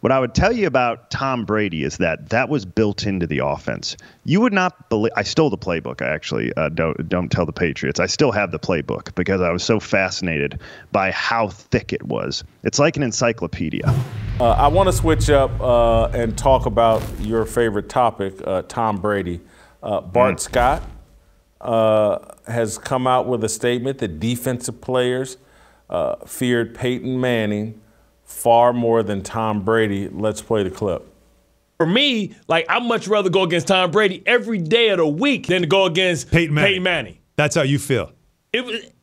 What I would tell you about Tom Brady is that was built into the offense. You would not believe. I stole the playbook. I actually don't tell the Patriots. I still have the playbook because I was so fascinated by how thick it was. It's like an encyclopedia. I want to switch up and talk about your favorite topic, Tom Brady. Bart Scott has come out with a statement that defensive players feared Peyton Manning far more than Tom Brady. Let's play the clip. For me, I'd much rather go against Tom Brady every day of the week than to go against Peyton Manning. That's how you feel.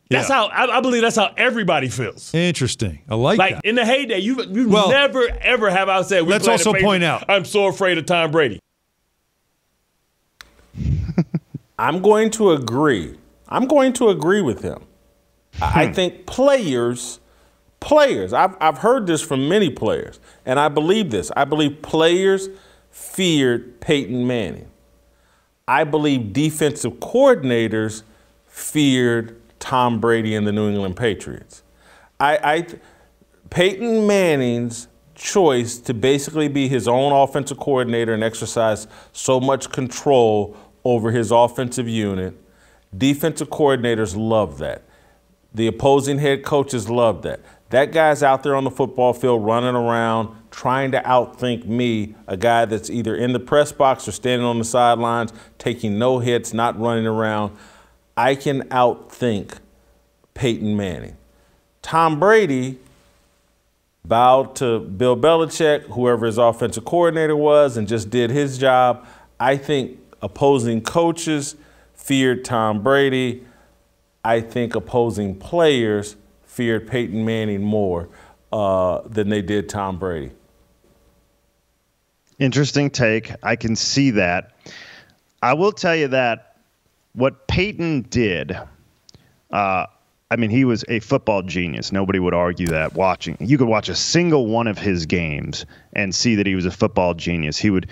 That's how I believe that's how everybody feels. Interesting. I like that. In the heyday, you never ever have I said. Let's also point out. I'm so afraid of Tom Brady. I'm going to agree. With him. I think players. I've heard this from many players, and I believe this. I believe players feared Peyton Manning. I believe defensive coordinators feared Tom Brady and the New England Patriots. Peyton Manning's choice to basically be his own offensive coordinator and exercise so much control over his offensive unit, defensive coordinators love that. The opposing head coaches love that. That guy's out there on the football field running around trying to outthink me, a guy that's either in the press box or standing on the sidelines, taking no hits, not running around. I can outthink Peyton Manning. Tom Brady bowed to Bill Belichick, whoever his offensive coordinator was, and just did his job. I think opposing coaches feared Tom Brady. I think opposing players feared Peyton Manning more than they did Tom Brady. Interesting take. I can see that. I will tell you that what Peyton did, he was a football genius. Nobody would argue that. You could watch a single one of his games and see that he was a football genius. He would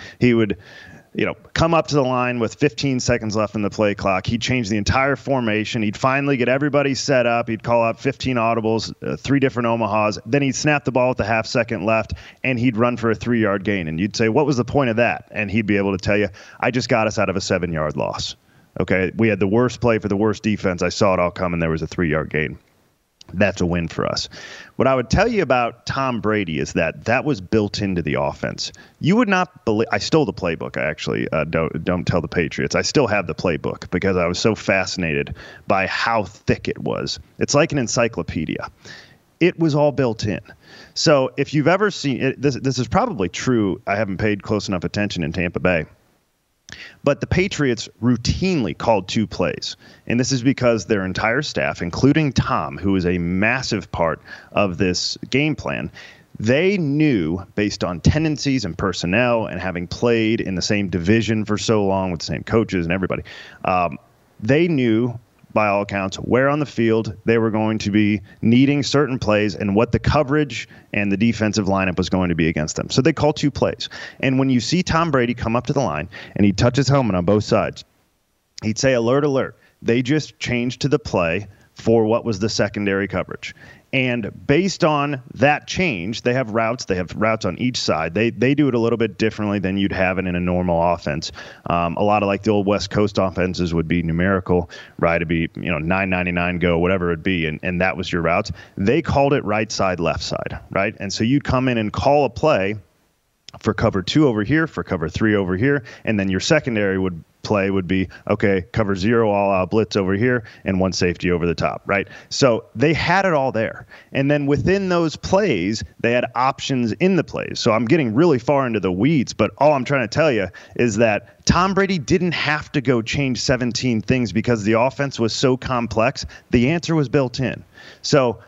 come up to the line with 15 seconds left in the play clock. He'd change the entire formation. He'd finally get everybody set up. He'd call out 15 audibles, 3 different Omahas. Then he'd snap the ball with a half second left, and he'd run for a 3-yard gain. And you'd say, what was the point of that? And he'd be able to tell you, I just got us out of a 7-yard loss. Okay, we had the worst play for the worst defense. I saw it all come, and there was a 3-yard gain. That's a win for us. What I would tell you about Tom Brady is that was built into the offense. You would not believe. I stole the playbook. I actually don't tell the Patriots. I still have the playbook because I was so fascinated by how thick it was. It's like an encyclopedia. It was all built in. So if you've ever seen it, this is probably true. I haven't paid close enough attention in Tampa Bay. But the Patriots routinely called 2 plays. And this is because their entire staff, including Tom, who is a massive part of this game plan, they knew, based on tendencies and personnel and having played in the same division for so long with the same coaches and everybody, they knew, by all accounts, where on the field they were going to be needing certain plays and what the coverage and the defensive lineup was going to be against them. So they call 2 plays. And when you see Tom Brady come up to the line and he'd touch his helmet on both sides, he'd say, alert, alert. They just changed to the play for what was the secondary coverage. And based on that change, they have routes. They have routes on each side. They do it a little bit differently than you'd have it in a normal offense. A lot of like the old West Coast offenses would be numerical, right? It'd be 999 go, whatever it'd be, and that was your routes. They called it right side, left side, right? And so you'd come in and call a play for cover 2 over here, for cover 3 over here, and then your secondary would be, okay, cover 0 all out blitz over here and 1 safety over the top, right? So they had it all there. And then within those plays, they had options in the plays. So I'm getting really far into the weeds, but all I'm trying to tell you is that Tom Brady didn't have to go change 17 things because the offense was so complex. The answer was built in. So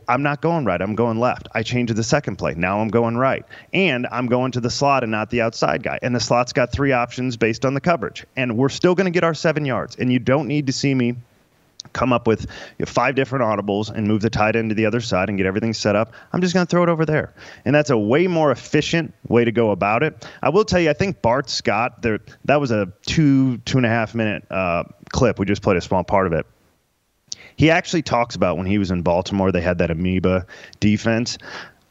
I'm not going right. I'm going left. I changed the second play. Now I'm going right. And I'm going to the slot and not the outside guy. And the slot's got 3 options based on the coverage. And we're still going to get our 7 yards. And you don't need to see me come up with 5 different audibles and move the tight end to the other side and get everything set up. I'm just going to throw it over there. And that's a way more efficient way to go about it. I will tell you, I think Bart Scott, that was a 2.5 minute clip. We just played a small part of it. He actually talks about when he was in Baltimore, they had that amoeba defense.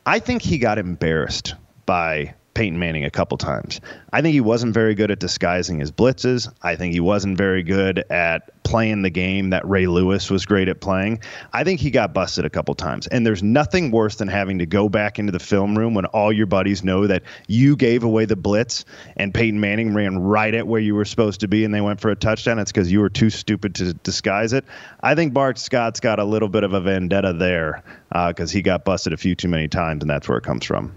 I think he got embarrassed by Peyton Manning a couple times. I think he wasn't very good at disguising his blitzes. I think he wasn't very good at playing the game that Ray Lewis was great at playing. I think he got busted a couple times. And there's nothing worse than having to go back into the film room when all your buddies know that you gave away the blitz and Peyton Manning ran right at where you were supposed to be and they went for a touchdown. It's because you were too stupid to disguise it. I think Bart Scott's got a little bit of a vendetta there because he got busted a few too many times, and that's where it comes from.